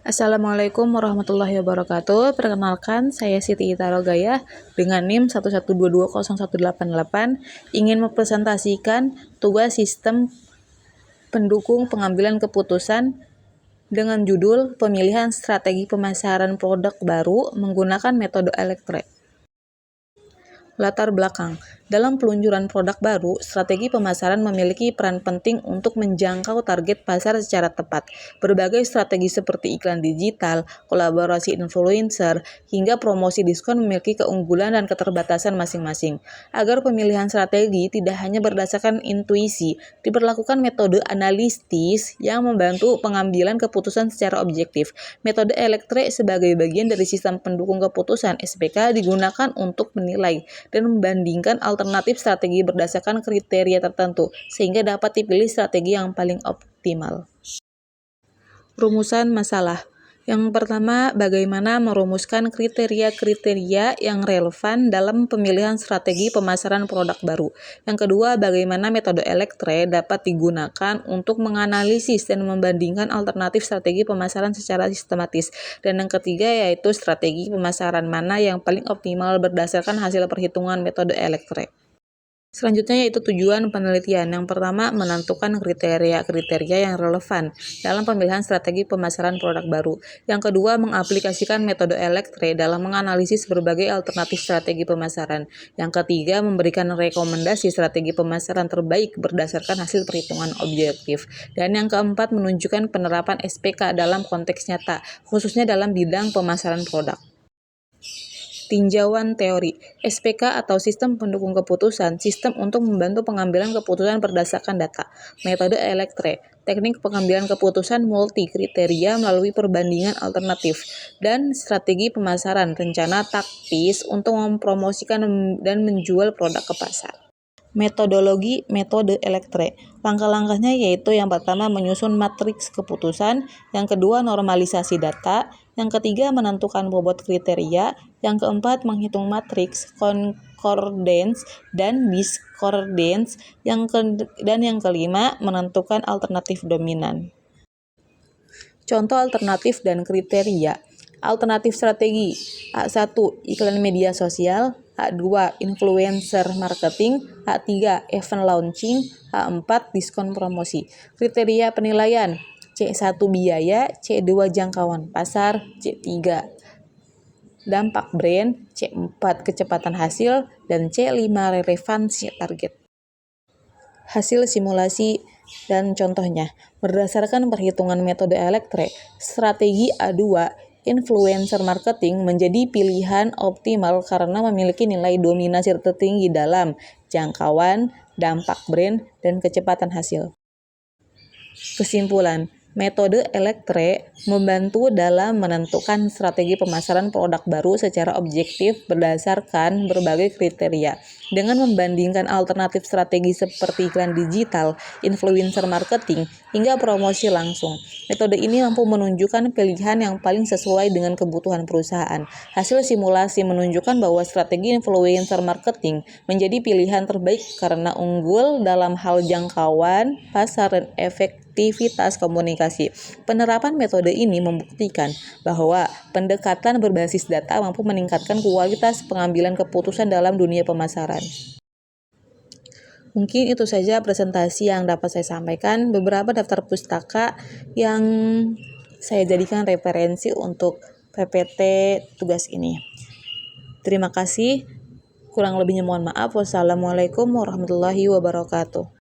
Assalamualaikum warahmatullahi wabarakatuh. Perkenalkan, saya Siti Itarogaya dengan NIM 112201888 ingin mempresentasikan tugas sistem pendukung pengambilan keputusan dengan judul Pemilihan Strategi Pemasaran Produk Baru menggunakan Metode Elektre. Latar belakang. Dalam peluncuran produk baru, strategi pemasaran memiliki peran penting untuk menjangkau target pasar secara tepat. Berbagai strategi seperti iklan digital, kolaborasi influencer, hingga promosi diskon memiliki keunggulan dan keterbatasan masing-masing. Agar pemilihan strategi tidak hanya berdasarkan intuisi, diperlakukan metode analitis yang membantu pengambilan keputusan secara objektif. Metode Elektre sebagai bagian dari sistem pendukung keputusan SPK digunakan untuk menilai dan membandingkan alternatif strategi berdasarkan kriteria tertentu, sehingga dapat dipilih strategi yang paling optimal. Rumusan masalah. Yang pertama, bagaimana merumuskan kriteria-kriteria yang relevan dalam pemilihan strategi pemasaran produk baru. Yang kedua, bagaimana metode Elektre dapat digunakan untuk menganalisis dan membandingkan alternatif strategi pemasaran secara sistematis. Dan yang ketiga, yaitu strategi pemasaran mana yang paling optimal berdasarkan hasil perhitungan metode Elektre. Selanjutnya yaitu tujuan penelitian. Yang pertama, menentukan kriteria-kriteria yang relevan dalam pemilihan strategi pemasaran produk baru. Yang kedua, mengaplikasikan metode Elektre dalam menganalisis berbagai alternatif strategi pemasaran. Yang ketiga, memberikan rekomendasi strategi pemasaran terbaik berdasarkan hasil perhitungan objektif. Dan yang keempat, menunjukkan penerapan SPK dalam konteks nyata, khususnya dalam bidang pemasaran produk. Tinjauan teori. SPK atau sistem pendukung keputusan, sistem untuk membantu pengambilan keputusan berdasarkan data. Metode Elektre, teknik pengambilan keputusan multi kriteria melalui perbandingan alternatif. Dan strategi pemasaran, rencana taktis untuk mempromosikan dan menjual produk ke pasar. Metodologi metode Elektre. Langkah-langkahnya yaitu yang pertama menyusun matriks keputusan, yang kedua normalisasi data, yang ketiga menentukan bobot kriteria, yang keempat menghitung matriks concordance dan discordance, dan yang kelima menentukan alternatif dominan. Contoh alternatif dan kriteria. Alternatif strategi. A1. Iklan media sosial. A2. Influencer marketing. A3. Event launching. A4. Diskon promosi. Kriteria penilaian. C1 biaya, C2 jangkauan pasar, C3 dampak brand, C4 kecepatan hasil, dan C5 relevansi target. Hasil simulasi dan contohnya. Berdasarkan perhitungan metode Elektre, strategi A2 influencer marketing menjadi pilihan optimal karena memiliki nilai dominasi tertinggi dalam jangkauan, dampak brand, dan kecepatan hasil. Kesimpulan, metode Elektre membantu dalam menentukan strategi pemasaran produk baru secara objektif berdasarkan berbagai kriteria. Dengan membandingkan alternatif strategi seperti iklan digital, influencer marketing, hingga promosi langsung. Metode ini mampu menunjukkan pilihan yang paling sesuai dengan kebutuhan perusahaan. Hasil simulasi menunjukkan bahwa strategi influencer marketing menjadi pilihan terbaik karena unggul dalam hal jangkauan, pasar, dan efektivitas komunikasi. Penerapan metode ini membuktikan bahwa pendekatan berbasis data mampu meningkatkan kualitas pengambilan keputusan dalam dunia pemasaran. Mungkin itu saja presentasi yang dapat saya sampaikan. Beberapa daftar pustaka yang saya jadikan referensi untuk PPT tugas ini. Terima kasih. Kurang lebihnya mohon maaf. Wassalamualaikum warahmatullahi wabarakatuh.